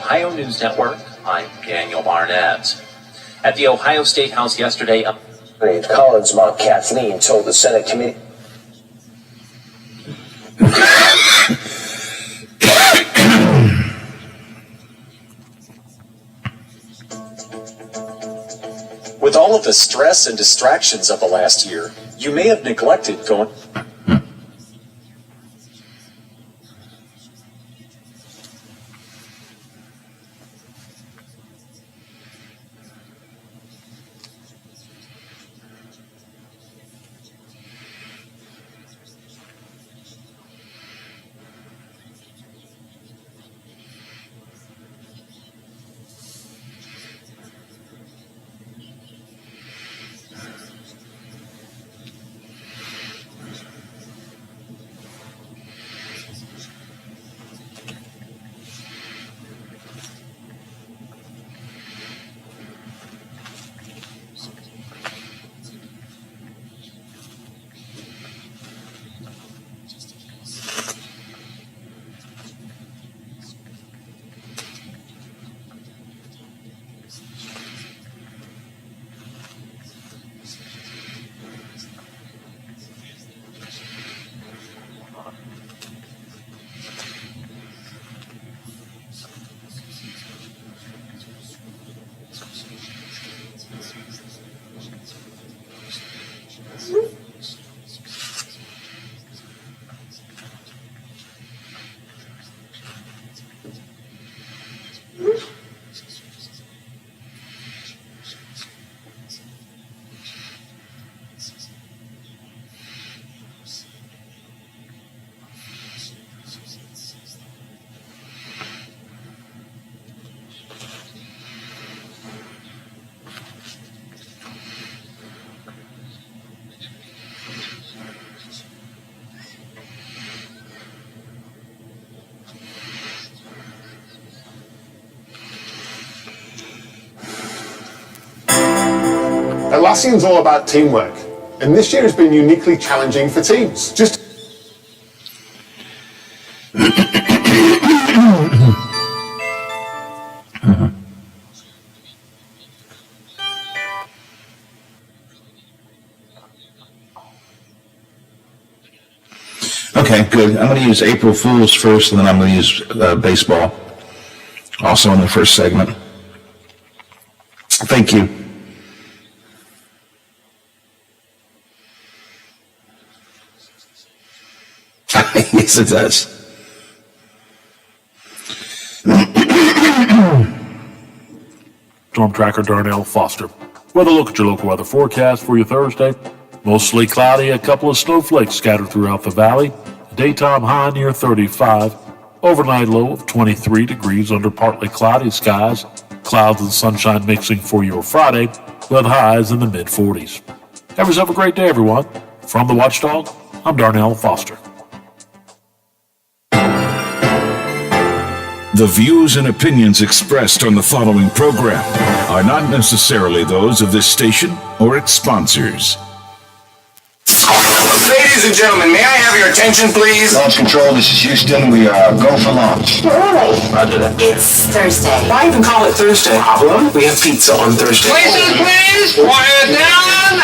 Ohio News Network, I'm Daniel Barnett. At the Ohio State House yesterday, Collins' mom, Kathleen, told the Senate committee. With all of the stress and distractions of the last year, you may have neglected going. Atlassian's all about teamwork, and this year has been uniquely challenging for teams. Okay, good. I'm going to use April Fools first, and then I'm going to use baseball also in the first segment. Thank you. Yes, it does. Storm Tracker Darnell Foster. Weather look at your local weather forecast for your Thursday. Mostly cloudy, a couple of snowflakes scattered throughout the valley. Daytime high near 35. Overnight low of 23 degrees under partly cloudy skies. Clouds and sunshine mixing for your Friday, with highs in the mid-40s. Have yourself a great day, everyone. From the Watchdog, I'm Darnell Foster. The views and opinions expressed on the following program are not necessarily those of this station or its sponsors. Ladies and gentlemen, may I have your attention, please? Launch Control, this is Houston. We are go for launch. Early. Roger that. It's Thursday. Why even call it Thursday? Problem? We have pizza on Thursday. Places, please! Quiet down!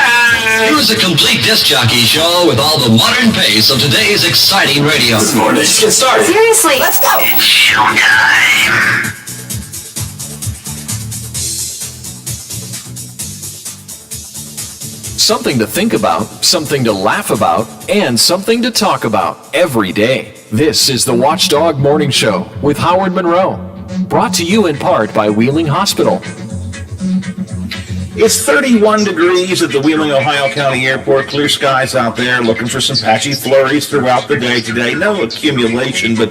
Here's a complete disc jockey show with all the modern pace of today's exciting radio. Good morning. Let's get started. Seriously, let's go. It's showtime. Something to think about, something to laugh about, and something to talk about every day. This is the Watchdog Morning Show with Howard Monroe. Brought to you in part by Wheeling Hospital. It's 31 degrees at the Wheeling, Ohio County Airport. Clear skies out there, looking for some patchy flurries throughout the day today. No accumulation, but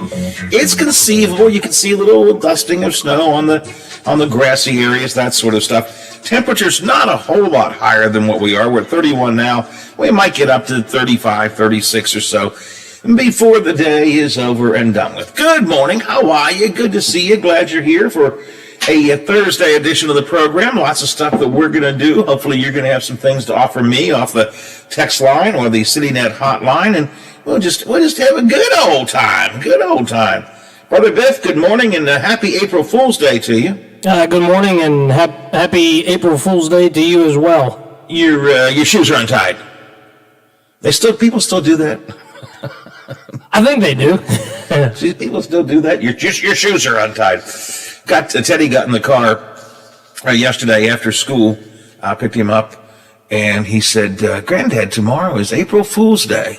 it's conceivable. You can see a little dusting of snow on the grassy areas, that sort of stuff. Temperature's not a whole lot higher than what we are. We're at 31 now. We might get up to 35, 36 or so before the day is over and done with. Good morning. How are you? Good to see you. Glad you're here for a Thursday edition of the program. Lots of stuff that we're going to do. Hopefully you're going to have some things to offer me off the text line or the CityNet hotline, and we'll just have a good old time. Good old time. Brother Biff, good morning and happy April Fool's Day to you. Good morning and happy April Fool's Day to you as well. Your shoes are untied. People still do that? I think they do. People still do that? Your shoes are untied. Teddy got in the car yesterday after school. I picked him up, and he said, Granddad, tomorrow is April Fool's Day.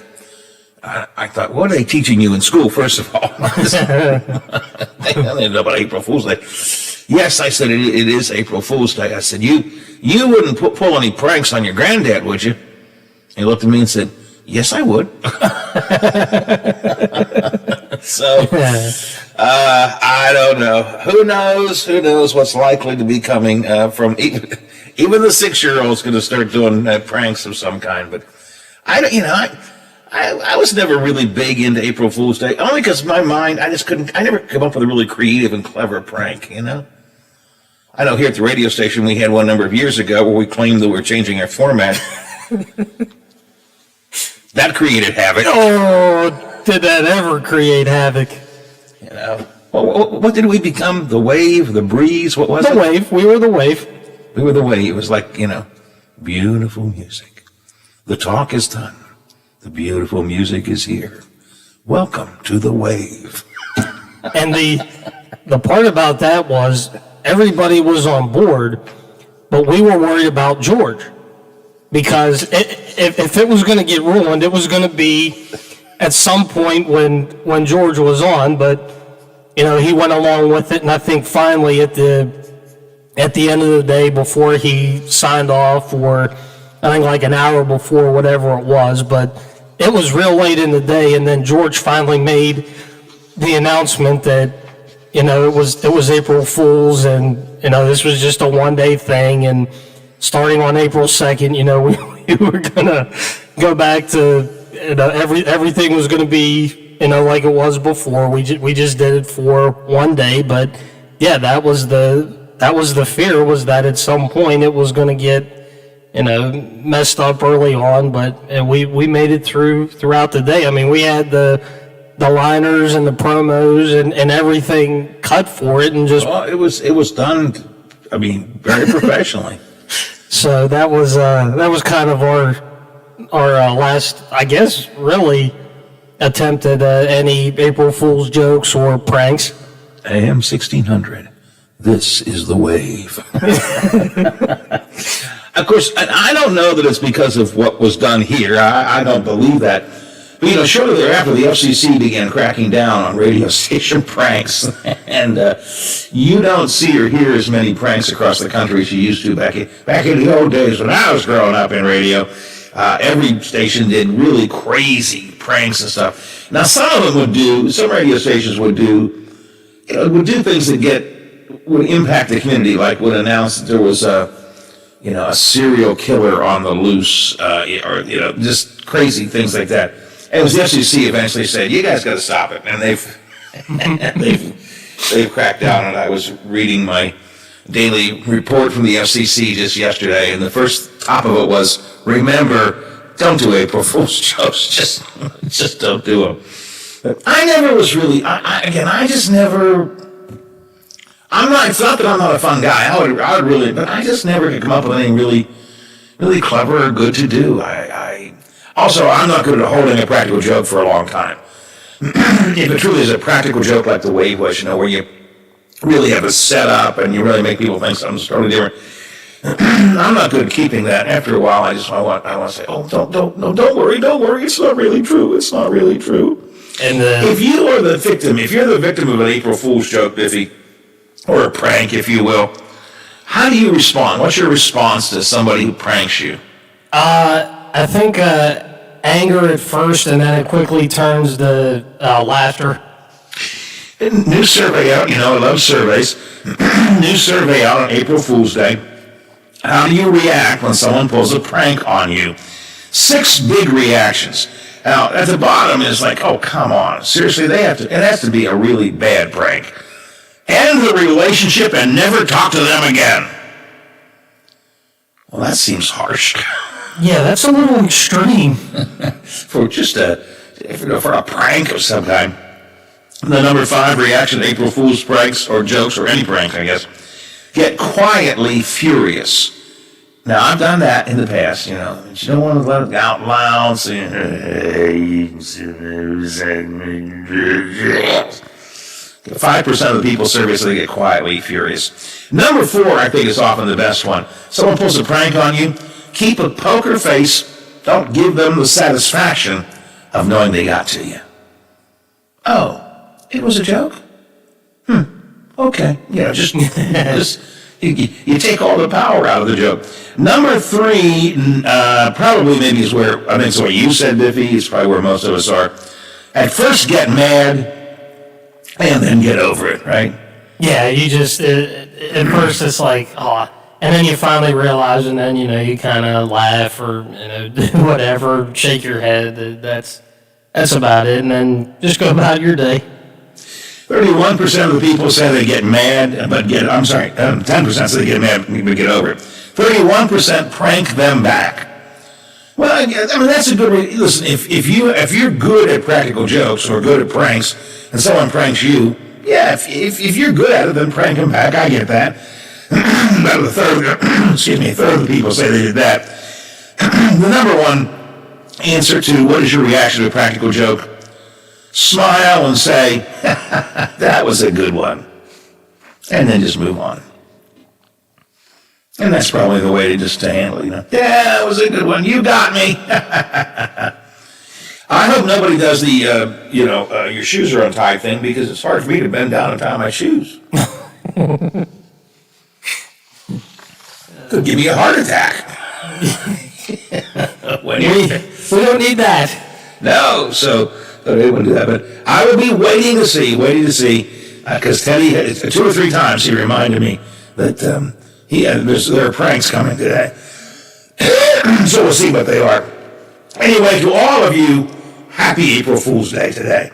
I thought, what are they teaching you in school, first of all? They don't know about April Fool's Day. Yes, I said, it is April Fool's Day. I said, you wouldn't pull any pranks on your granddad, would you? He looked at me and said, yes, I would. So, I don't know. Who knows what's likely to be coming from even the 6-year-old's going to start doing pranks of some kind. But I was never really big into April Fool's Day, only because my mind, I never come up with a really creative and clever prank, I know here at the radio station we had one number of years ago where we claimed that we were changing our format. That created havoc. Oh, did that ever create havoc? What did we become? The wave, the breeze, what was it? The wave. We were the wave. We were the wave. It was like, beautiful music. The talk is done. The beautiful music is here. Welcome to the wave. And the part about that was everybody was on board, but we were worried about George. Because if it was going to get ruined, it was going to be at some point when George was on. But he went along with it, and I think finally at the end of the day, before he signed off, or I think like an hour before, whatever it was, but it was real late in the day, and then George finally made the announcement that it was April Fool's, and this was just a one-day thing, and starting on April 2nd, we were gonna go back to everything was gonna be like it was before. We just did it for one day, but yeah, that was the fear, was that at some point it was gonna get messed up early on, but we made it throughout the day. I mean, we had the liners and the promos and everything cut for it, and just it was done. I mean, very professionally. So that was kind of our last, I guess, really attempt at any April Fool's jokes or pranks. AM 1600. This is the wave. Of course, I don't know that it's because of what was done here. I don't believe that. But, shortly thereafter, the FCC began cracking down on radio station pranks. And you don't see or hear as many pranks across the country as you used to back in the old days when I was growing up in radio. Every station did really crazy pranks and stuff. Now, some radio stations would do things that would impact the community, like would announce that there was a serial killer on the loose, or just crazy things like that. And it was the FCC eventually said, "You guys got to stop it," and they've cracked down. And I was reading my daily report from the FCC just yesterday, and the first top of it was, "Remember, don't do April Fool's jokes. Just don't do them." But I never was really. I just never. It's not that I'm not a fun guy. I would really, but I just never could come up with anything really, really clever or good to do. Also, I'm not good at holding a practical joke for a long time. If it truly is a practical joke like the wave was, where you really have a setup and you really make people think something's totally different, I'm not good at keeping that. After a while, I want to say, "Oh, don't worry, it's not really true. It's not really true." And if you're the victim of an April Fool's joke, Biffy, or a prank, if you will, how do you respond? What's your response to somebody who pranks you? I think anger at first, and then it quickly turns to laughter. New survey out, I love surveys. New survey out on April Fool's Day. How do you react when someone pulls a prank on you? 6 big reactions. Now, at the bottom is like, oh, come on. Seriously, it has to be a really bad prank. End the relationship and never talk to them again. Well, that seems harsh. Yeah, that's a little extreme. For a prank of some kind. The number 5 reaction to April Fool's pranks or jokes or any prank, I guess. Get quietly furious. Now, I've done that in the past, you know. You don't want to let it out loud, saying, 5% of the people surveyed say they get quietly furious. Number 4, I think, is often the best one. Someone pulls a prank on you, keep a poker face. Don't give them the satisfaction of knowing they got to you. Oh, it was a joke? Okay. You know, just you take all the power out of the joke. Number 3, probably maybe is where, I think it's what you said, Biffy. It's probably where most of us are. At first get mad, and then get over it, right? Yeah, you just, at first it's like, oh, and then you finally realize, and then, you know, you kind of laugh or, you know, whatever, shake your head. That's about it, and then just go about your day. 31% of the people say they get mad, 10% say they get mad but get over it. 31% prank them back. Well, I mean, that's a good way. Listen, if you're good at practical jokes or good at pranks, and someone pranks you, yeah, if you're good at it, then prank them back. I get that. About a third of the people say they did that. The number 1 answer to what is your reaction to a practical joke? Smile and say, that was a good one. And then just move on. And that's probably the way to just handle it, you know. Yeah, that was a good one. You got me. I hope nobody does the, your shoes are untied thing, because it's hard for me to bend down and tie my shoes. Could give me a heart attack. We don't need that. No, so they wouldn't do that. But I would be waiting to see, because Teddy, 2 or 3 times he reminded me that there are pranks coming today. So we'll see what they are. Anyway, to all of you, happy April Fool's Day today.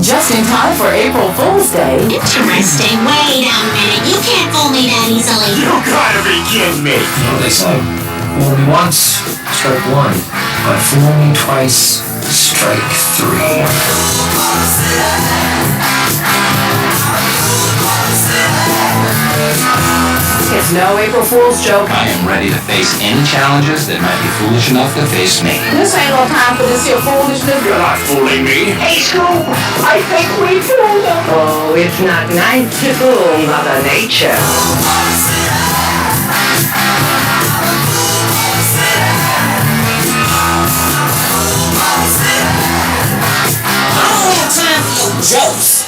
Just in time for April Fool's Day. Interesting. Wait a minute. You can't fool me that easily. You gotta be kidding me. Well, they say, fool me once, strike 1. But fool me twice, strike 3. It's no April Fool's joke. I am ready to face any challenges that might be foolish enough to face me. This ain't no time for this here foolishness. You're not fooling me. Hey, Scoop, I think we fooled them. Oh, it's not nice to fool Mother Nature. Jokes.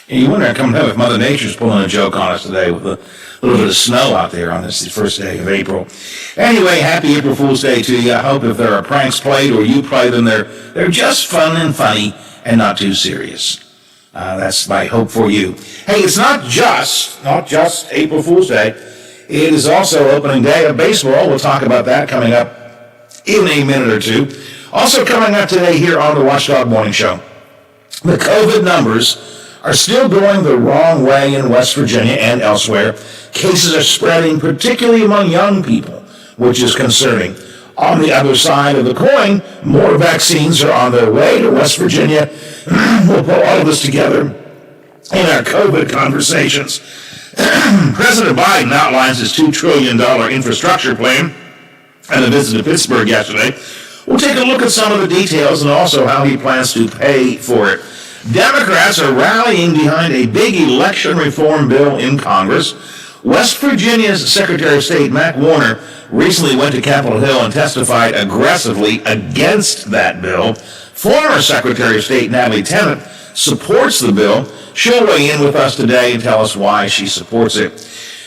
And you wonder, coming up, if Mother Nature's pulling a joke on us today with a little bit of snow out there on this the first day of April. Anyway, happy April Fool's Day to you. I hope if there are pranks played or you play them, they're just fun and funny and not too serious. That's my hope for you. Hey, it's not just April Fool's Day. It is also opening day of baseball. We'll talk about that coming up in a minute or two. Also coming up today here on the Watchdog Morning Show, the COVID numbers are still going the wrong way in West Virginia and elsewhere. Cases are spreading, particularly among young people, which is concerning. On the other side of the coin, more vaccines are on their way to West Virginia. We'll put all of this together in our COVID conversations. President Biden outlines his $2 trillion infrastructure plan at a visit to Pittsburgh yesterday. We'll take a look at some of the details and also how he plans to pay for it. Democrats are rallying behind a big election reform bill in Congress. West Virginia's Secretary of State, Mac Warner, recently went to Capitol Hill and testified aggressively against that bill. Former Secretary of State Natalie Tennant supports the bill. She'll weigh in with us today and tell us why she supports it.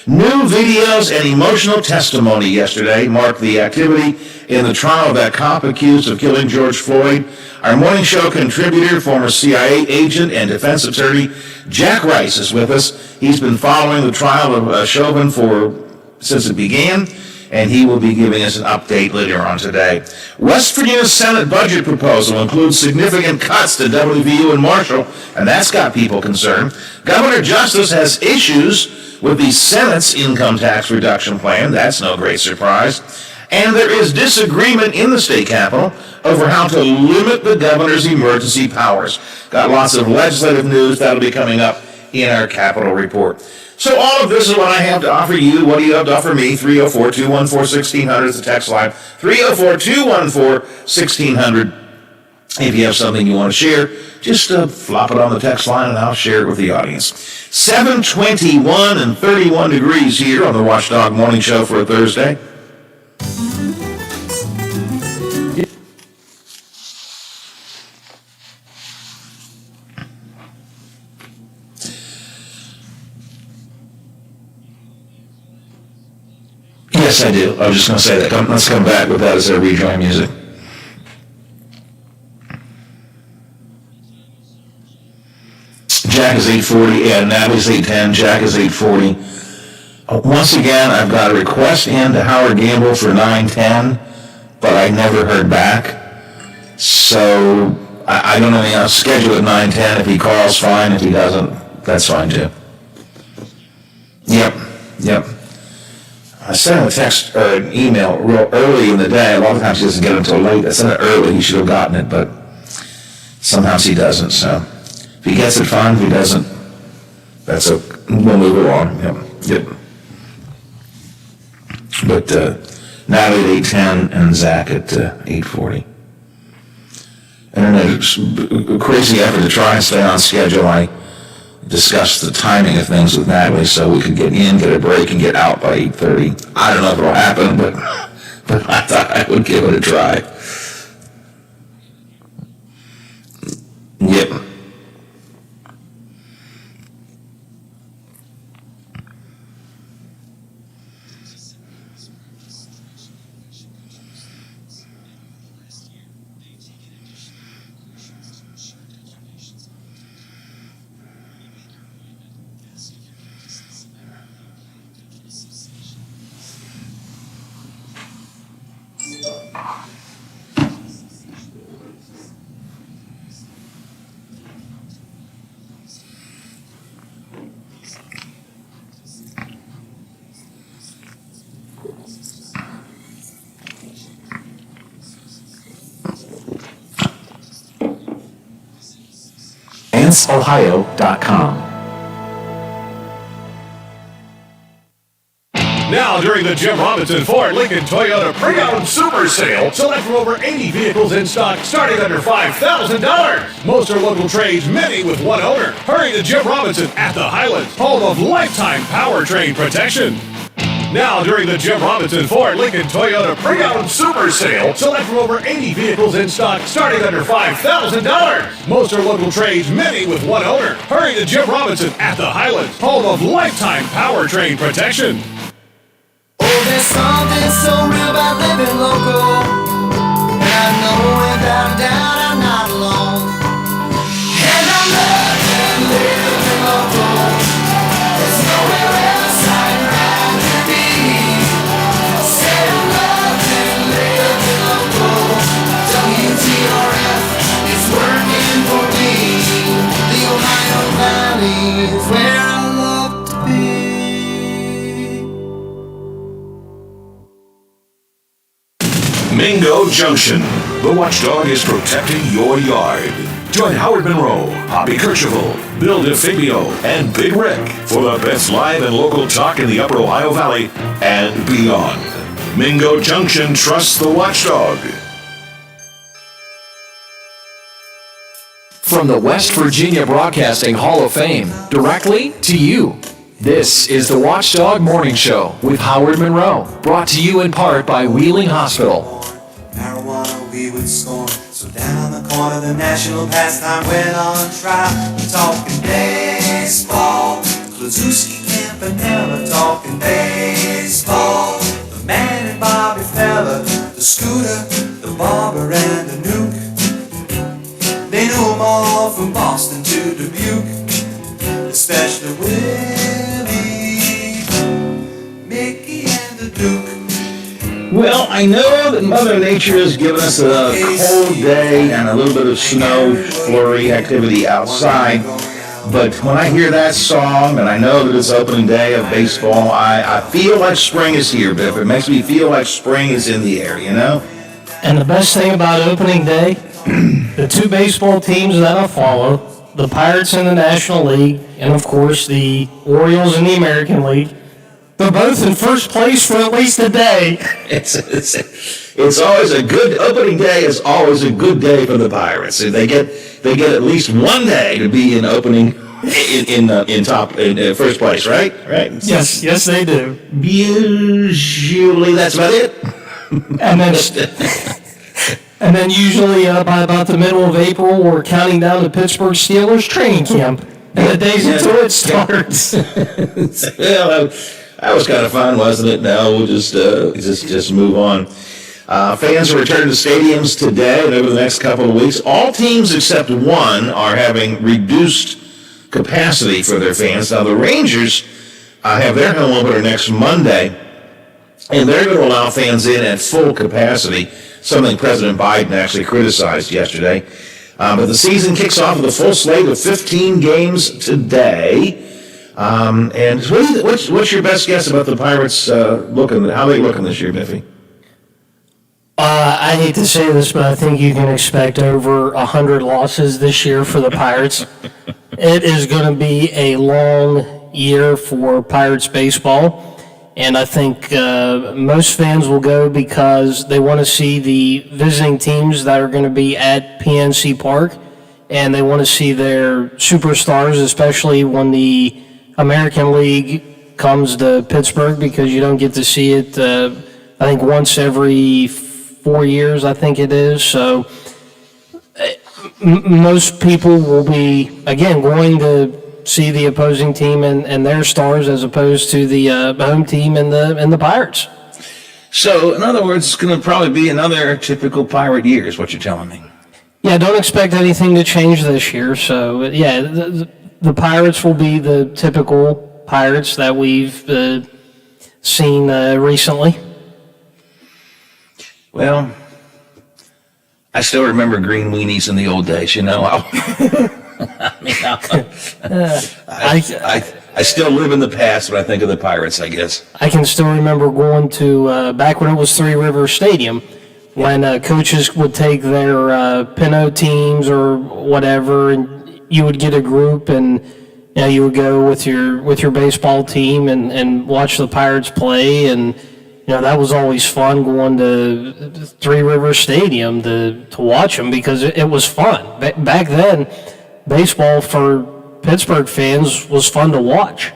New videos and emotional testimony yesterday marked the activity in the trial of that cop accused of killing George Floyd. Our morning show contributor, former CIA agent and defense attorney Jack Rice is with us. He's been following the trial of Chauvin since it began, and he will be giving us an update later on today. West Virginia's Senate budget proposal includes significant cuts to WVU and Marshall, and that's got people concerned. Governor Justice has issues with the Senate's income tax reduction plan. That's no great surprise. And there is disagreement in the state capitol over how to limit the governor's emergency powers. Got lots of legislative news that'll be coming up in our Capitol report. So all of this is what I have to offer you. What do you have to offer me? 304-214-1600 is the text line. 304-214-1600. If you have something you want to share, just flop it on the text line and I'll share it with the audience. 7:21 and 31 degrees here on the Watchdog Morning Show for a Thursday. Yes, I do. I was just going to say that. Let's come back with that as our rejoin music. Jack is 840 and Natalie's 810. Jack is 840. Once again, I've got a request in to Howard Gamble for 910, but I never heard back. So I don't know. I'll schedule at 910. If he calls, fine. If he doesn't, that's fine too. Yep. I sent him a text or an email real early in the day. A lot of times he doesn't get it until late. I sent it early. He should have gotten it, but sometimes he doesn't. So if he gets it, fine. If he doesn't, that's okay. We'll move along. Yep. But Natalie at 810 and Zach at 840. And in a crazy effort to try and stay on schedule, I discussed the timing of things with Natalie so we could get in, get a break, and get out by 8:30. I don't know if it'll happen, but I thought I would give it a try. Yep. Ohio.com. Now, during the Jim Robinson Ford Lincoln Toyota Pre-Owned Super Sale, select from over 80 vehicles in stock starting under $5,000. Most are local trades, many with one owner. Hurry to Jim Robinson at the Highlands, home of lifetime powertrain protection. Now, during the Jim Robinson Ford Lincoln Toyota Pre-Owned Super Sale, select from over 80 vehicles in stock starting under $5,000. Most are local trades, many with one owner. Hurry to Jim Robinson at the Highlands, home of lifetime powertrain protection. Oh, there's something so real about living local, and I know without a doubt I'm not alone. And I love to live local. There's nowhere else I'd rather be. Say I love to live local. WTRF is working for me. The Ohio Valley is where I love to be. Mingo Junction. The Watchdog is protecting your yard. Join Howard Monroe, Bobby Kercheval, Bill DeFabio, and Big Rick for the best live and local talk in the Upper Ohio Valley and beyond. Mingo Junction trusts the Watchdog. From the West Virginia Broadcasting Hall of Fame, directly to you. This is the Watchdog Morning Show with Howard Monroe, brought to you in part by Wheeling Hospital. Marijuana we would scorn. So down the corner the national pastime went on trial. We're talking baseball. Klazuski, Campanella talking baseball. The man and Bobby Fella, the Scooter, the Barber and the Nuke. They knew them all from Boston to Dubuque, especially Willie, Mickey and the Duke. Well, I know that Mother Nature has given us a cold day and a little bit of snow flurry activity outside. But when I hear that song and I know that it's opening day of baseball, I feel like spring is here, Biff. It makes me feel like spring is in the air, you know? And the best thing about opening day, the two baseball teams that I follow, the Pirates in the National League, and of course the Orioles in the American League, they're both in first place for at least a day. It's always a good opening day. Is always a good day for the Pirates. They get at least one day to be in opening in first place, right? Right. Yes, they do. Usually that's about it. And then usually by about the middle of April, we're counting down to Pittsburgh Steelers training camp, and the days until it starts. Well, that was kind of fun, wasn't it? Now we'll just move on. Fans are returning to stadiums today and over the next couple of weeks. All teams except one are having reduced capacity for their fans. Now the Rangers have their home opener next Monday, and they're going to allow fans in at full capacity, something President Biden actually criticized yesterday. But the season kicks off with a full slate of 15 games today. And what's your best guess about the Pirates looking? How are they looking this year, Biffy? I hate to say this, but I think you can expect over 100 losses this year for the Pirates. It is going to be a long year for Pirates baseball, and I think most fans will go because they want to see the visiting teams that are going to be at PNC Park, and they want to see their superstars, especially when the American League comes to Pittsburgh, because you don't get to see it, I think, once every 4 years, I think it is. So most people will be, again, going to see the opposing team and their stars as opposed to the home team and the Pirates. So, in other words, it's going to probably be another typical Pirate year, is what you're telling me. Yeah, don't expect anything to change this year. So, yeah, the Pirates will be the typical Pirates that we've seen recently. Well, I still remember green weenies in the old days, you know. I still live in the past when I think of the Pirates, I guess. I can still remember going to, back when it was Three River Stadium, when coaches would take their Pinot teams or whatever, and you would get a group, and you would go with your baseball team and watch the Pirates play, and that was always fun, going to Three River Stadium to watch them, because it was fun. Back then, baseball for Pittsburgh fans was fun to watch.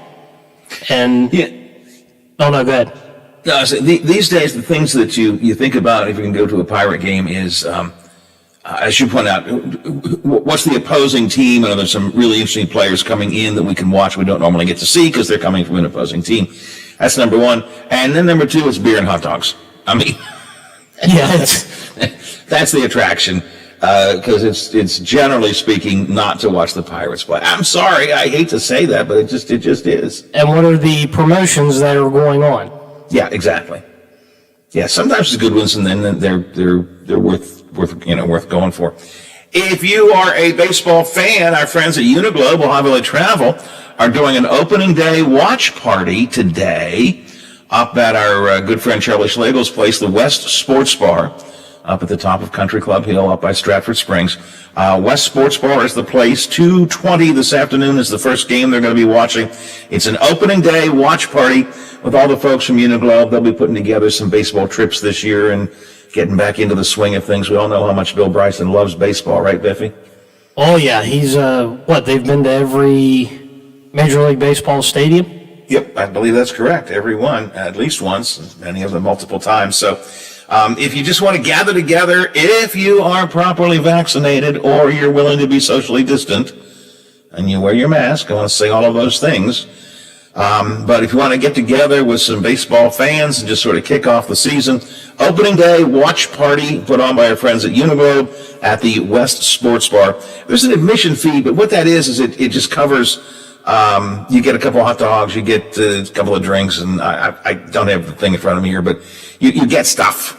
And oh no, go ahead. No, so these days, the things that you think about if you can go to a Pirate game is, as you point out, what's the opposing team? And there's some really interesting players coming in that we can watch we don't normally get to see because they're coming from an opposing team. That's number one. And then number two is beer and hot dogs. I mean, that's the attraction. Because it's generally speaking not to watch the Pirates play. I'm sorry, I hate to say that, but it just is. And what are the promotions that are going on? Yeah, exactly. Yeah, sometimes it's good ones, and then they're worth going for. If you are a baseball fan, our friends at Uniglobe, Ohio Travel, are doing an opening day watch party today up at our good friend Charlie Schlegel's place, the West Sports Bar, up at the top of Country Club Hill, up by Stratford Springs. West Sports Bar is the place. 2:20 this afternoon is the first game they're going to be watching. It's an opening day watch party with all the folks from Uniglobe. They'll be putting together some baseball trips this year and getting back into the swing of things. We all know how much Bill Bryson loves baseball, right, Biffy? Oh, yeah. He's, they've been to every Major League Baseball stadium? Yep, I believe that's correct. Every one, at least once, many of them multiple times. So if you just want to gather together, if you are properly vaccinated or you're willing to be socially distant, and you wear your mask, I want to say all of those things. But if you want to get together with some baseball fans and just sort of kick off the season, opening day watch party put on by our friends at Uniglobe at the West Sports Bar. There's an admission fee, but what that is it just covers, you get a couple of hot dogs, you get a couple of drinks, and I don't have the thing in front of me here, but you get stuff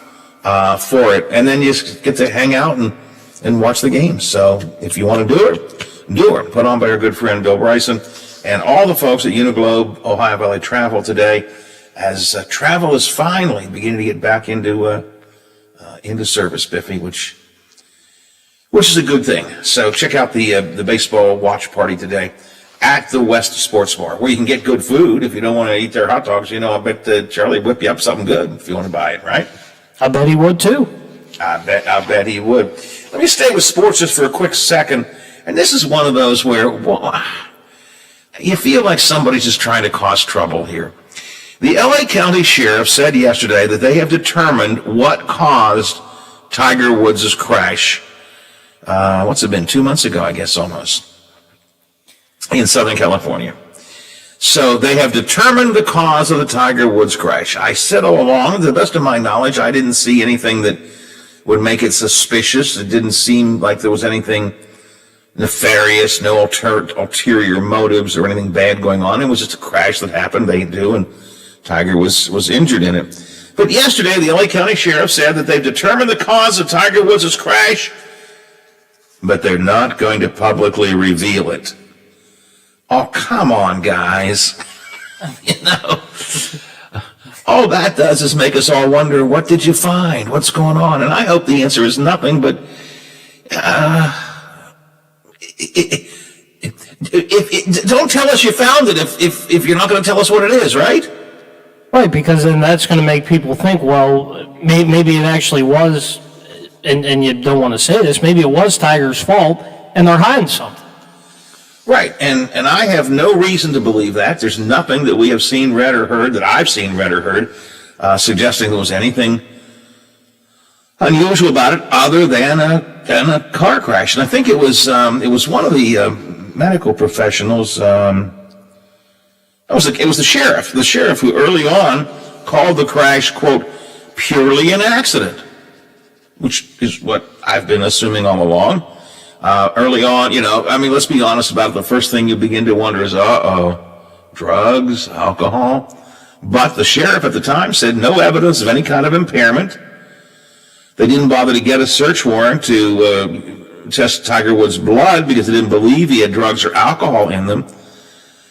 for it, and then you just get to hang out and watch the game. So if you want to do it, doer, put on by our good friend Bill Bryson, and all the folks at Uniglobe Ohio Valley Travel today, as travel is finally beginning to get back into service, Biffy, which is a good thing. So check out the baseball watch party today at the West Sports Bar, where you can get good food. If you don't want to eat their hot dogs, I bet Charlie whip you up something good if you want to buy it, right? I bet he would too. I bet he would. Let me stay with sports just for a quick second. And this is one of those where you feel like somebody's just trying to cause trouble here. The LA County Sheriff said yesterday that they have determined what caused Tiger Woods' crash. What's it been? 2 months ago, I guess, almost, in Southern California. So they have determined the cause of the Tiger Woods crash. I said all along, to the best of my knowledge, I didn't see anything that would make it suspicious. It didn't seem like there was anything nefarious, no ulterior motives or anything bad going on. It was just a crash that happened, they do, and Tiger was injured in it. But yesterday, the LA County Sheriff said that they've determined the cause of Tiger Woods' crash, but they're not going to publicly reveal it. Oh, come on, guys. All that does is make us all wonder, what did you find? What's going on? And I hope the answer is nothing, but don't tell us you found it if you're not going to tell us what it is, right? Right, because then that's going to make people think, well, maybe it actually was, and you don't want to say this, maybe it was Tiger's fault, and they're hiding something. Right, and I have no reason to believe that. There's nothing that we have seen, read, or heard, that I've seen, read, or heard, suggesting there was anything unusual about it other than a car crash. And I think it was one of the medical professionals. It was the sheriff who early on called the crash, quote, purely an accident, which is what I've been assuming all along. Early on, let's be honest about it. The first thing you begin to wonder is, drugs, alcohol. But the sheriff at the time said no evidence of any kind of impairment. They didn't bother to get a search warrant to test Tiger Woods' blood because they didn't believe he had drugs or alcohol in them.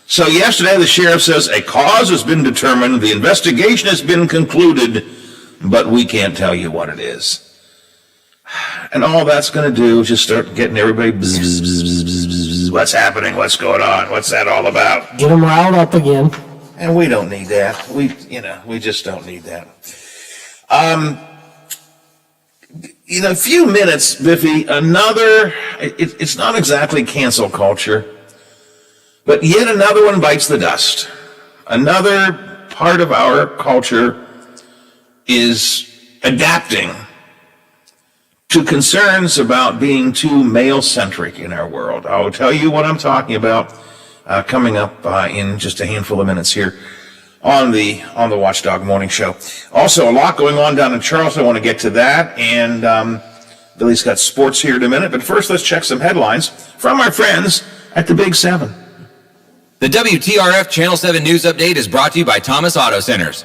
So yesterday, the sheriff says a cause has been determined, the investigation has been concluded, but we can't tell you what it is. And all that's going to do is just start getting everybody, bzz, bzz, bzz, bzz, bzz, bzz, what's happening, what's going on, what's that all about? Get them riled up again. And we don't need that. We just don't need that. In a few minutes, Biffy, it's not exactly cancel culture, but yet another one bites the dust. Another part of our culture is adapting to concerns about being too male-centric in our world. I'll tell you what I'm talking about coming up in just a handful of minutes here on the Watchdog Morning Show. Also, a lot going on down in Charleston. I want to get to that, and Billy's got sports here in a minute. But first, let's check some headlines from our friends at the Big 7. The WTRF Channel 7 News Update is brought to you by Thomas Auto Centers.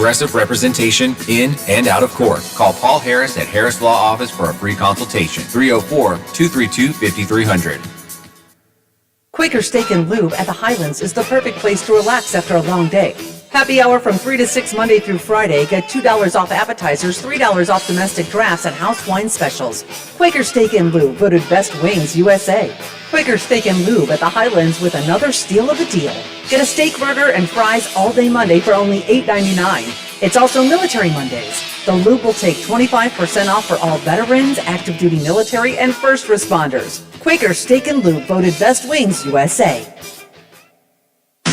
progressive representation in and out of court. Call Paul Harris at Harris Law Office for a free consultation. 304-232-5300. Quaker Steak and Lube at the Highlands is the perfect place to relax after a long day. Happy hour from 3 to 6 Monday through Friday. Get $2 off appetizers, $3 off domestic drafts, and house wine specials. Quaker Steak and Lube voted Best Wings USA. Quaker Steak and Lube at the Highlands with another steal of a deal. Get a steak burger and fries all day Monday for only $8.99. It's also Military Mondays. The Lube will take 25% off for all veterans, active duty military, and first responders. Quaker Steak and Lube voted Best Wings USA.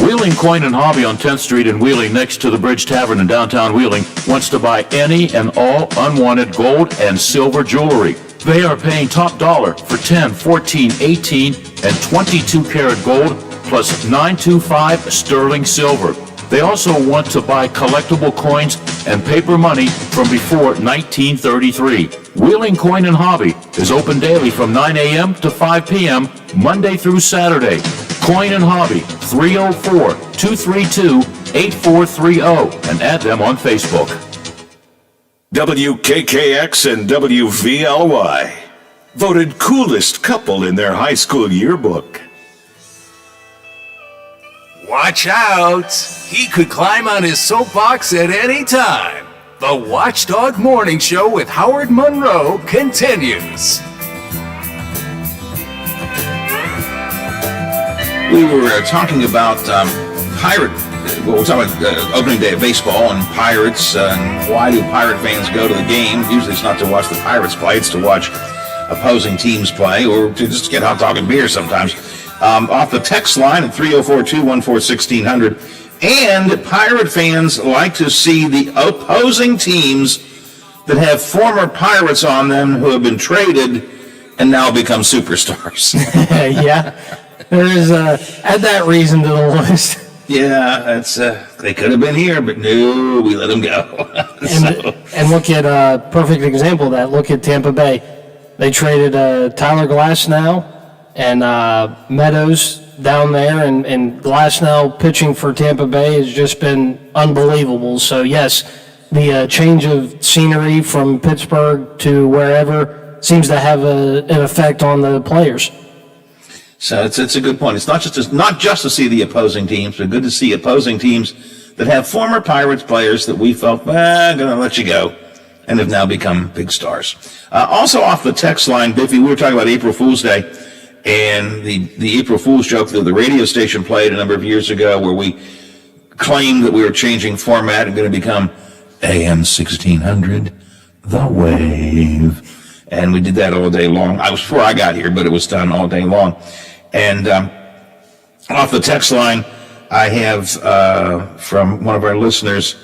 Wheeling Coin and Hobby on 10th Street in Wheeling, next to the Bridge Tavern in downtown Wheeling, wants to buy any and all unwanted gold and silver jewelry. They are paying top dollar for 10, 14, 18, and 22 karat gold plus 925 sterling silver. They also want to buy collectible coins and paper money from before 1933. Wheeling Coin and Hobby is open daily from 9 a.m. to 5 p.m. Monday through Saturday. Coin and Hobby, 304-232-8430, and add them on Facebook. WKKX and WVLY voted coolest couple in their high school yearbook. Watch out! He could climb on his soapbox at any time. The Watchdog Morning Show with Howard Monroe continues. We were talking about we're talking about opening day of baseball and Pirates, and why do Pirate fans go to the game? Usually it's not to watch the Pirates play, it's to watch opposing teams play, or to just get hot dog and beer sometimes. Off the text line at 304-214-1600. And Pirate fans like to see the opposing teams that have former Pirates on them who have been traded and now become superstars. Yeah. There is add that reason to the list. Yeah, that's they could have been here, but no, we let them go. And look at a perfect example of that. Look at Tampa Bay. They traded Tyler Glasnow and Meadows down there, and Glasnow pitching for Tampa Bay has just been unbelievable. So yes, the change of scenery from Pittsburgh to wherever seems to have an effect on the players. So it's a good point. It's not just to see the opposing teams, but good to see opposing teams that have former Pirates players that we felt, going to let you go, and have now become big stars. Also off the text line, Biffy, we were talking about April Fool's Day, and the April Fool's joke that the radio station played a number of years ago where we claimed that we were changing format and going to become AM 1600, The Wave. And we did that all day long. I was before I got here, but it was done all day long. And off the text line, I have from one of our listeners,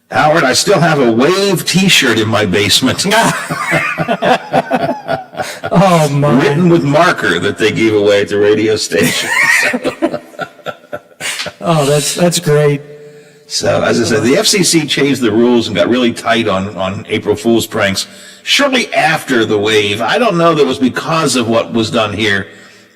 Howard, I still have a Wave T-shirt in my basement. Oh, my. Written with marker that they gave away at the radio station. Oh, that's great. So, as I said, the FCC changed the rules and got really tight on April Fool's pranks shortly after the Wave. I don't know that it was because of what was done here,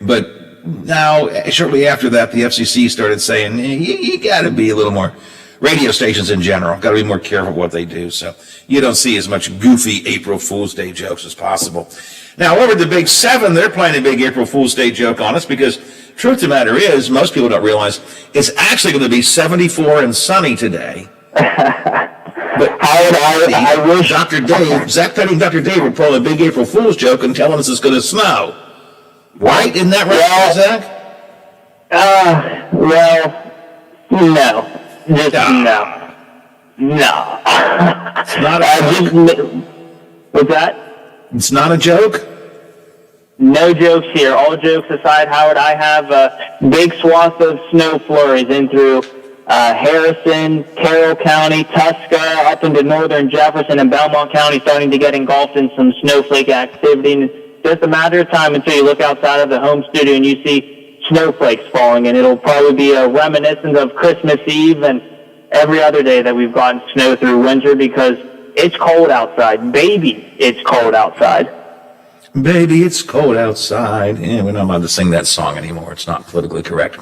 but now, shortly after that, the FCC started saying, you got to be a little more, radio stations in general, got to be more careful what they do. So you don't see as much goofy April Fool's Day jokes as possible. Now, over at the Big 7, they're playing a big April Fool's Day joke on us because truth of the matter is, most people don't realize it's actually going to be 74 and sunny today. But I wish Dr. Dave, Zach Petty and Dr. Dave were pulling a big April Fool's joke and telling us it's going to snow. Right? Isn't that right, Zach? Well, no. Just no. No. It's not a joke? What's that? It's not a joke? No jokes here. All jokes aside, Howard, I have a big swath of snow flurries in through Harrison, Carroll County, Tuska, up into northern Jefferson and Belmont County, starting to get engulfed in some snowflake activity. And it's just a matter of time until you look outside of the home studio and you see snowflakes falling. And it'll probably be a reminiscence of Christmas Eve and every other day that we've gotten snow through winter because it's cold outside. Baby, it's cold outside. Baby, it's cold outside. Yeah, we're not allowed to sing that song anymore. It's not politically correct.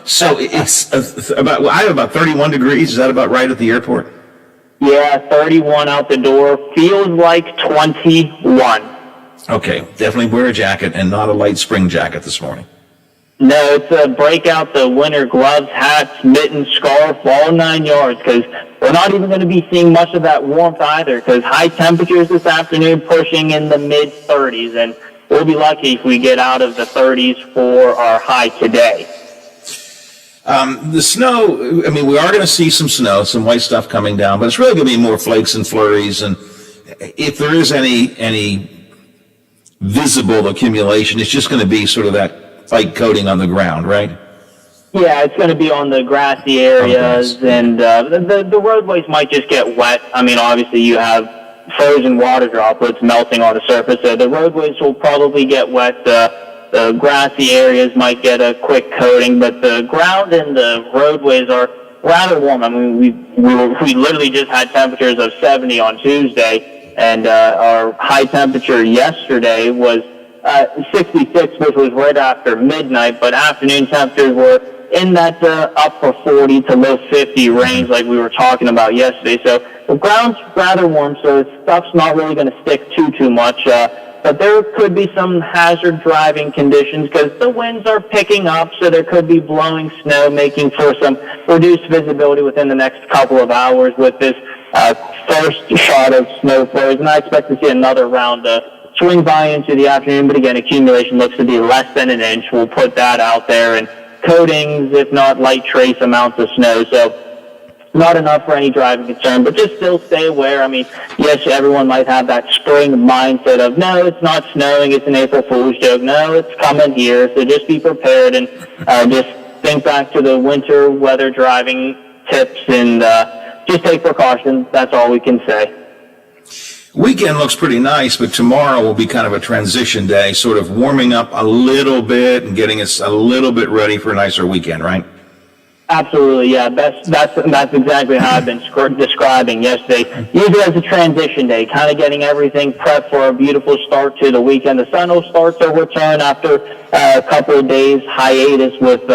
So it's I have about 31 degrees. Is that about right at the airport? Yeah, 31 out the door. Feels like 21. Okay, definitely wear a jacket and not a light spring jacket this morning. No, it's break out the winter gloves, hats, mittens, scarf, all 9 yards, because we're not even going to be seeing much of that warmth either, because high temperatures this afternoon pushing in the mid-30s, and we'll be lucky if we get out of the 30s for our high today. The snow, I mean, we are going to see some snow, some white stuff coming down, but it's really going to be more flakes and flurries, and if there is any visible accumulation, it's just going to be sort of that light coating on the ground, right? Yeah, it's going to be on the grassy areas, and the roadways might just get wet. I mean, obviously you have frozen water droplets melting on the surface, so the roadways will probably get wet. The grassy areas might get a quick coating, but the ground and the roadways are rather warm. I mean, we literally just had temperatures of 70 on Tuesday, and our high temperature yesterday was 66, which was right after midnight, but afternoon temperatures were in that upper 40 to low 50 range like we were talking about yesterday. So the ground's rather warm, so stuff's not really going to stick too much. But there could be some hazard driving conditions because the winds are picking up, so there could be blowing snow, making for some reduced visibility within the next couple of hours with this first shot of snow flurries. And I expect to see another round swing by into the afternoon, but again, accumulation looks to be less than an inch. We'll put that out there, and coatings, if not light trace amounts of snow. So not enough for any driving concern, but just still stay aware. I mean, yes, everyone might have that spring mindset of, no, it's not snowing, it's an April Fool's joke. No, it's coming here, so just be prepared and just think back to the winter weather driving tips and just take precautions. That's all we can say. Weekend looks pretty nice, but tomorrow will be kind of a transition day, sort of warming up a little bit and getting us a little bit ready for a nicer weekend, right? Absolutely, yeah. That's exactly how I've been describing yesterday. Use it as a transition day, kind of getting everything prepped for a beautiful start to the weekend. The sun will start to return after a couple of days hiatus with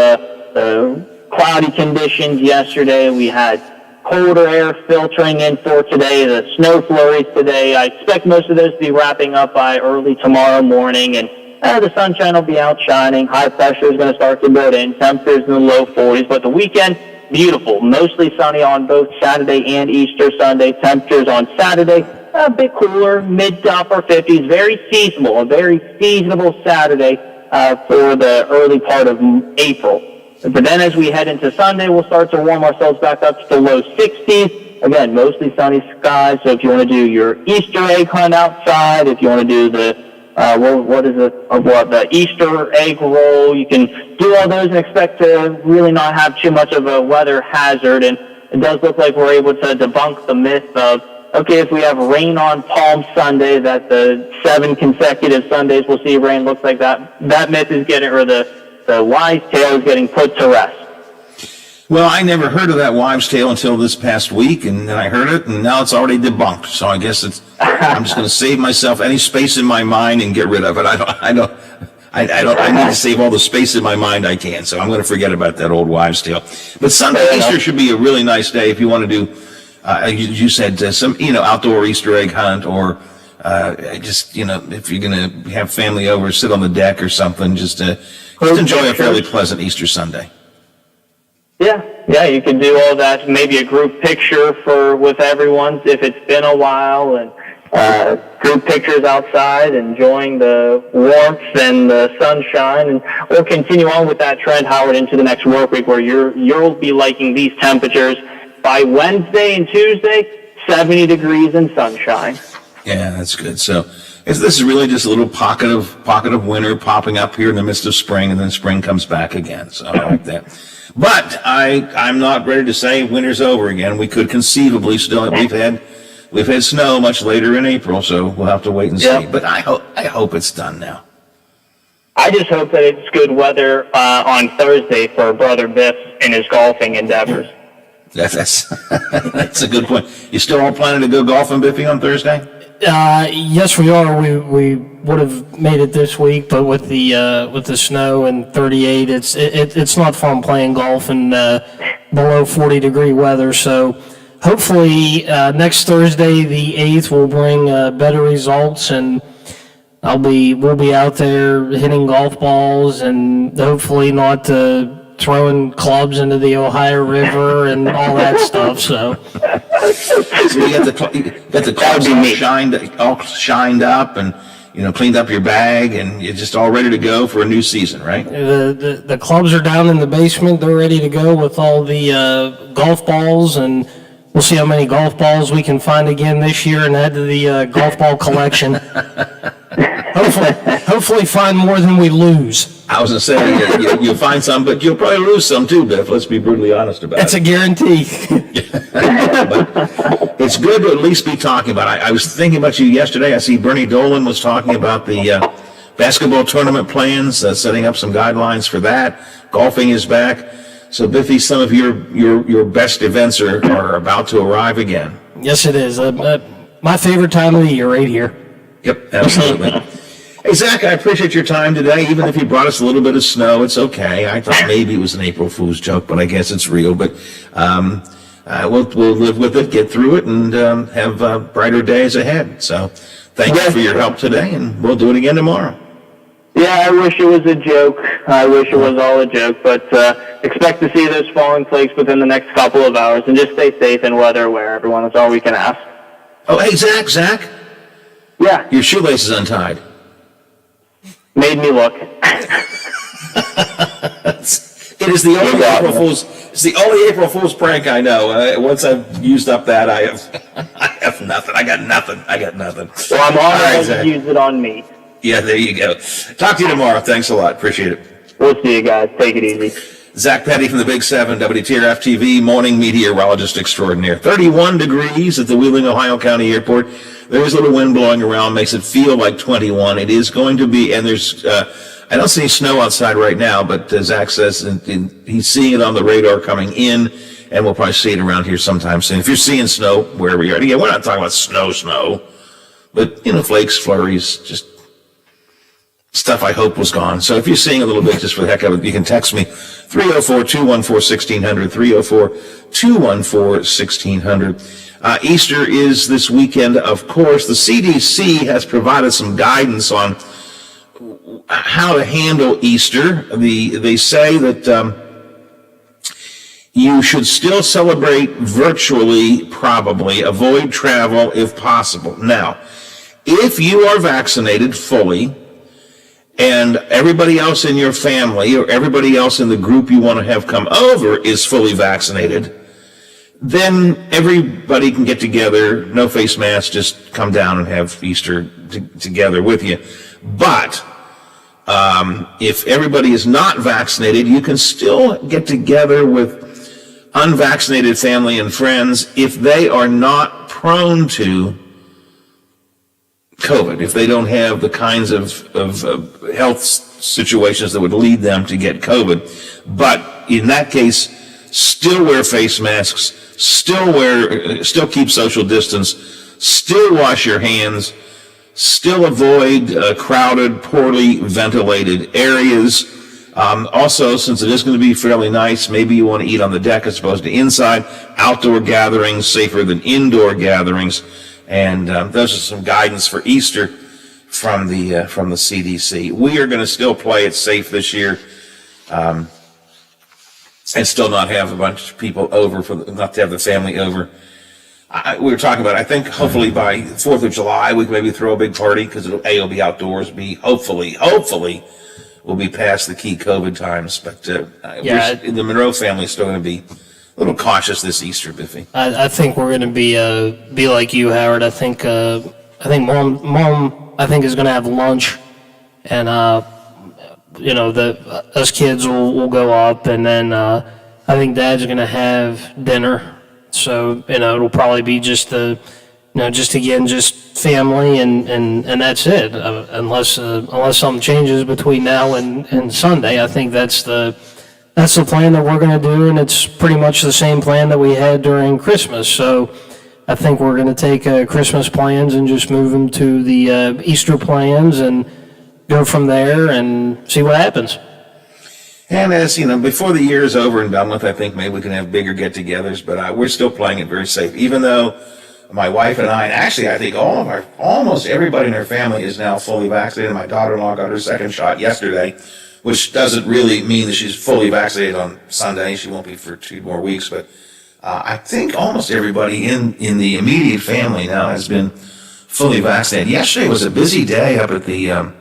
cloudy conditions yesterday. We had colder air filtering in for today, the snow flurries today. I expect most of those to be wrapping up by early tomorrow morning, and the sunshine will be out shining. High pressure is going to start to build in. Temperatures in the low 40s, but the weekend, beautiful. Mostly sunny on both Saturday and Easter Sunday. Temperatures on Saturday, a bit cooler, mid to upper 50s. Very seasonable, a very seasonable Saturday for the early part of April. But then as we head into Sunday, we'll start to warm ourselves back up to the low 60s. Again, mostly sunny skies. So if you want to do your Easter egg hunt outside, if you want to do the the Easter egg roll, you can do all those and expect to really not have too much of a weather hazard. And it does look like we're able to debunk the myth of, okay, if we have rain on Palm Sunday, that the 7 consecutive Sundays we'll see rain. Looks like that myth is getting, or the wise tale is getting put to rest. Well, I never heard of that wives' tale until this past week, and then I heard it, and now it's already debunked. So I guess I'm just going to save myself any space in my mind and get rid of it. I need to save all the space in my mind I can. So I'm going to forget about that old wives' tale. But Sunday, Easter should be a really nice day if you want to do. You said some, outdoor Easter egg hunt, or if you're going to have family over, sit on the deck or something. Just enjoy a fairly pleasant Easter Sunday. Yeah, you can do all that. Maybe a group picture with everyone if it's been a while, and group pictures outside, enjoying the warmth and the sunshine. And we'll continue on with that trend, Howard, into the next work week, where you'll be liking these temperatures by Wednesday and Tuesday, 70 degrees and sunshine. Yeah, that's good. So this is really just a little pocket of winter popping up here in the midst of spring, and then spring comes back again. So I like that. But I'm not ready to say winter's over again. We could conceivably still we've had snow much later in April, so we'll have to wait and see. Yeah. But I hope it's done now. I just hope that it's good weather on Thursday for Brother Biff in his golfing endeavors. That's a good point. You still all planning to go golfing, Biffy, on Thursday? Yes, we are. We would have made it this week, but with the snow and 38, it's not fun playing golf in below 40-degree weather. So hopefully next Thursday, the 8th, will bring better results, and we'll be out there hitting golf balls and hopefully not throwing clubs into the Ohio River and all that stuff. So you got the clubs all shined up and cleaned up your bag, and you're just all ready to go for a new season, right? The clubs are down in the basement. They're ready to go with all the golf balls, and we'll see how many golf balls we can find again this year and add to the golf ball collection. Hopefully find more than we lose. I was going to say, you'll find some, but you'll probably lose some too, Biff. Let's be brutally honest about That's it. a guarantee. But it's good to at least be talking about it. I was thinking about you yesterday. I see Bernie Dolan was talking about the basketball tournament plans, setting up some guidelines for that. Golfing is back. So, Biffy, some of your best events are about to arrive again. Yes, it is. My favorite time of the year right here. Yep, absolutely. Hey, Zach, I appreciate your time today. Even if you brought us a little bit of snow, it's okay. I thought maybe it was an April Fool's joke, but I guess it's real. But we'll live with it, get through it, and have brighter days ahead. So thank you for your help today, and we'll do it again tomorrow. Yeah, I wish it was a joke. I wish it was all a joke, but expect to see those falling flakes within the next couple of hours, and just stay safe and weather aware, everyone. That's all we can ask. Oh, hey, Zach. Yeah. Your shoelace is untied. Made me look. It is the only April Fool's. It's the only April Fool's prank I know. Once I've used up that, I have nothing. I got nothing. Well, I'm honored to use it on me. Yeah, there you go. Talk to you tomorrow. Thanks a lot. Appreciate it. We'll see you guys. Take it easy. Zach Petty from the Big 7, WTRF TV, morning meteorologist extraordinaire. 31 degrees at the Wheeling, Ohio County Airport. There is a little wind blowing around, makes it feel like 21. It is going to be, and there's, I don't see snow outside right now, but Zach says he's seeing it on the radar coming in, and we'll probably see it around here sometime soon. If you're seeing snow wherever you are, again, we're not talking about snow, but, flakes, flurries, just stuff I hope was gone. So if you're seeing a little bit, just for the heck of it, you can text me 304-214-1600, 304-214-1600. Easter is this weekend, of course. The CDC has provided some guidance on how to handle Easter. They say that you should still celebrate virtually, probably. Avoid travel if possible. Now, if you are vaccinated fully, and everybody else in your family or everybody else in the group you want to have come over is fully vaccinated, then everybody can get together, no face mask, just come down and have Easter together with you. But if everybody is not vaccinated, you can still get together with unvaccinated family and friends if they are not prone to COVID, if they don't have the kinds of health situations that would lead them to get COVID. But in that case, still wear face masks, still keep social distance, still wash your hands, still avoid crowded, poorly ventilated areas. Also, since it is going to be fairly nice, maybe you want to eat on the deck as opposed to inside. Outdoor gatherings, safer than indoor gatherings. And those are some guidance for Easter from the CDC. We are going to still play it safe this year, and still not have a bunch of people over, not to have the family over. We were talking about, I think hopefully by 4th of July, we can maybe throw a big party because it'll be outdoors. Hopefully, we'll be past the key COVID times. But the Monroe family is still going to be a little cautious this Easter, Biffy. I think we're going to be like you, Howard. I think mom is going to have lunch, and us kids will go up, and then I think Dad's going to have dinner. So it'll probably be just family, and that's it. Unless something changes between now and Sunday, I think that's the plan that we're going to do, and it's pretty much the same plan that we had during Christmas. So I think we're going to take Christmas plans and just move them to the Easter plans and go from there and see what happens. And as, before the year is over in Belmont, I think maybe we can have bigger get-togethers, but we're still playing it very safe, even though my wife and I, and actually I think almost everybody in our family is now fully vaccinated. My daughter-in-law got her second shot yesterday, which doesn't really mean that she's fully vaccinated on Sunday. She won't be for 2 more weeks, but I think almost everybody in the immediate family now has been fully vaccinated. Yesterday was a busy day up at the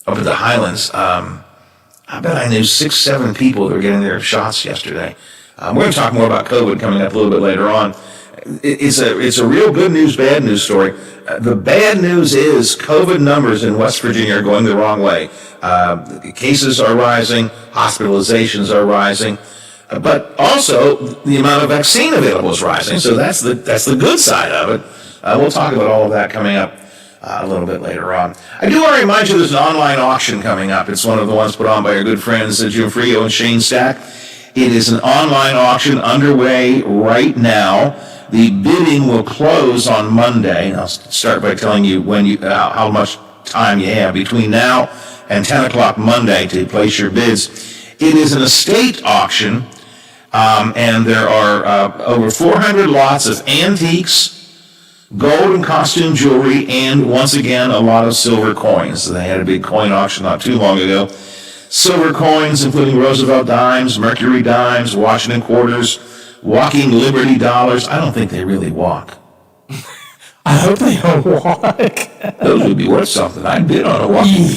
Highlands. I bet I knew 6-7 people that were getting their shots yesterday. We're going to talk more about COVID coming up a little bit later on. It's a real good news, bad news story. The bad news is COVID numbers in West Virginia are going the wrong way. Cases are rising, hospitalizations are rising, but also the amount of vaccine available is rising. So that's the good side of it. We'll talk about all of that coming up a little bit later on. I do want to remind you there's an online auction coming up. It's one of the ones put on by our good friends Jim Frio and Shane Stack. It is an online auction underway right now. The bidding will close on Monday. I'll start by telling you how much time you have between now and 10 o'clock Monday to place your bids. It is an estate auction, and there are over 400 lots of antiques, gold and costume jewelry, and once again, a lot of silver coins. They had a big coin auction not too long ago. Silver coins, including Roosevelt dimes, Mercury dimes, Washington quarters, walking Liberty dollars. I don't think they really walk. I hope they don't walk. Those would be worth something. I'd bid on a walking.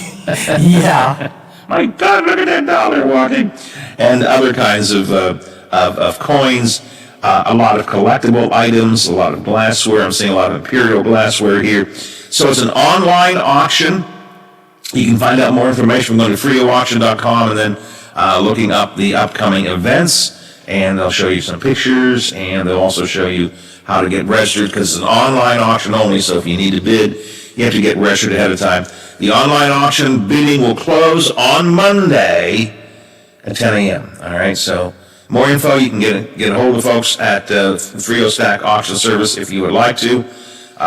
Yeah. My God, look at that dollar walking. And other kinds of coins. A lot of collectible items, a lot of glassware. I'm seeing a lot of imperial glassware here. So it's an online auction. You can find out more information by going to freeauction.com and then looking up the upcoming events. And they'll show you some pictures, and they'll also show you how to get registered, because it's an online auction only. So if you need to bid, you have to get registered ahead of time. The online auction bidding will close on Monday at 10 a.m. All right, so more info, you can get a hold of folks at Frio Stack Auction Service if you would like to.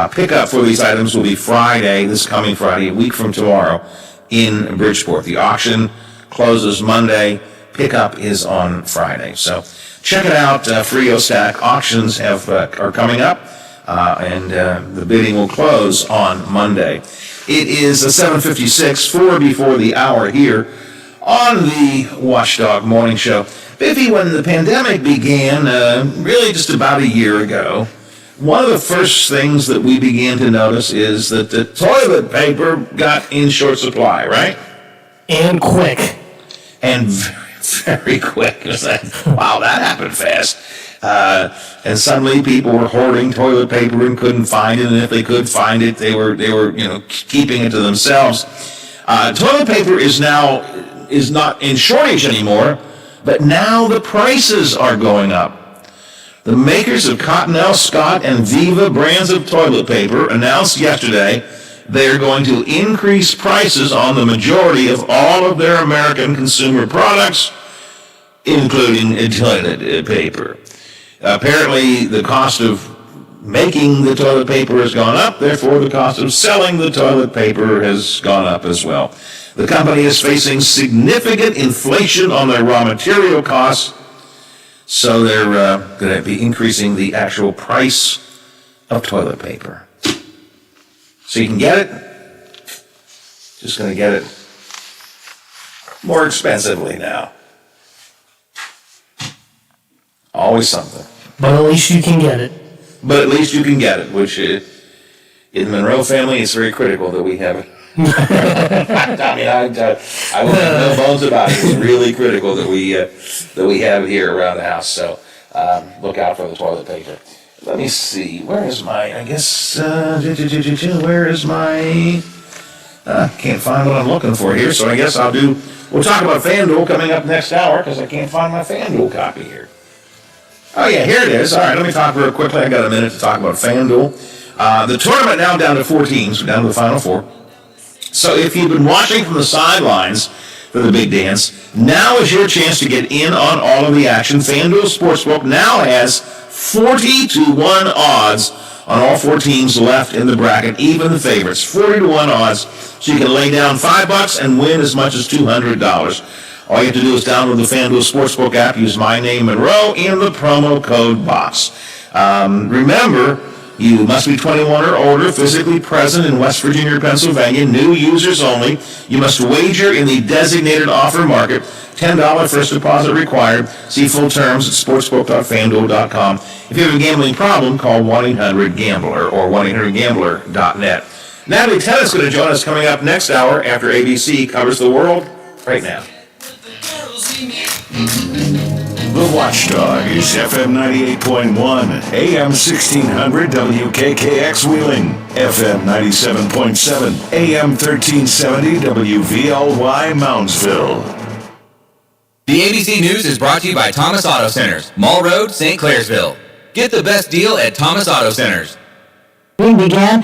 Pickup for these items will be this coming Friday, a week from tomorrow, in Bridgeport. The auction closes Monday. Pickup is on Friday. So check it out. Frio Stack auctions are coming up, and the bidding will close on Monday. It is 7:56, 4 before the hour here on the Watchdog Morning Show. Biffy, when the pandemic began, really just about a year ago, one of the first things that we began to notice is that the toilet paper got in short supply, right? And quick. And very quick. It was like, wow, that happened fast. And suddenly people were hoarding toilet paper and couldn't find it, and if they could find it, they were keeping it to themselves. Toilet paper is not in shortage anymore, but now the prices are going up. The makers of Cottonelle, Scott, and Viva brands of toilet paper announced yesterday they are going to increase prices on the majority of all of their American consumer products, including toilet paper. Apparently, the cost of making the toilet paper has gone up, therefore the cost of selling the toilet paper has gone up as well. The company is facing significant inflation on their raw material costs, so they're going to be increasing the actual price of toilet paper. So you can get it, just going to get it more expensively now. Always something. But at least you can get it. But at least you can get it, which in the Monroe family is very critical that we have it. I mean, I will make no bones about it. It's really critical that we have it here around the house. So look out for the toilet paper. Let me see. Where is my? I guess. Where is my? Can't find what I'm looking for here. So I guess we'll talk about FanDuel coming up next hour because I can't find my FanDuel copy here. Oh yeah, here it is. All right, let me talk real quickly. I got a minute to talk about FanDuel. The tournament now down to 4 teams. We're down to the final 4. So if you've been watching from the sidelines for the big dance, now is your chance to get in on all of the action. FanDuel Sportsbook now has 40-1 odds on all 4 teams left in the bracket, even the favorites. 40-1 odds, so you can lay down $5 and win as much as $200. All you have to do is download the FanDuel Sportsbook app, use my name, Monroe, and the promo code BOSS. Remember, you must be 21 or older, physically present in West Virginia or Pennsylvania, new users only. You must wager in the designated offer market. $10 first deposit required. See full terms at sportsbook.fanduel.com. If you have a gambling problem, call 1-800-GAMBLER or 1-800-GAMBLER.net. Natalie Tennant is going to join us coming up next hour after ABC covers the world right now. The Watchdog is FM 98.1, AM 1600 WKKX Wheeling, FM 97.7, AM 1370 WVLY Moundsville. The ABC News is brought to you by Thomas Auto Centers, Mall Road, St. Clairsville. Get the best deal at Thomas Auto Centers. We began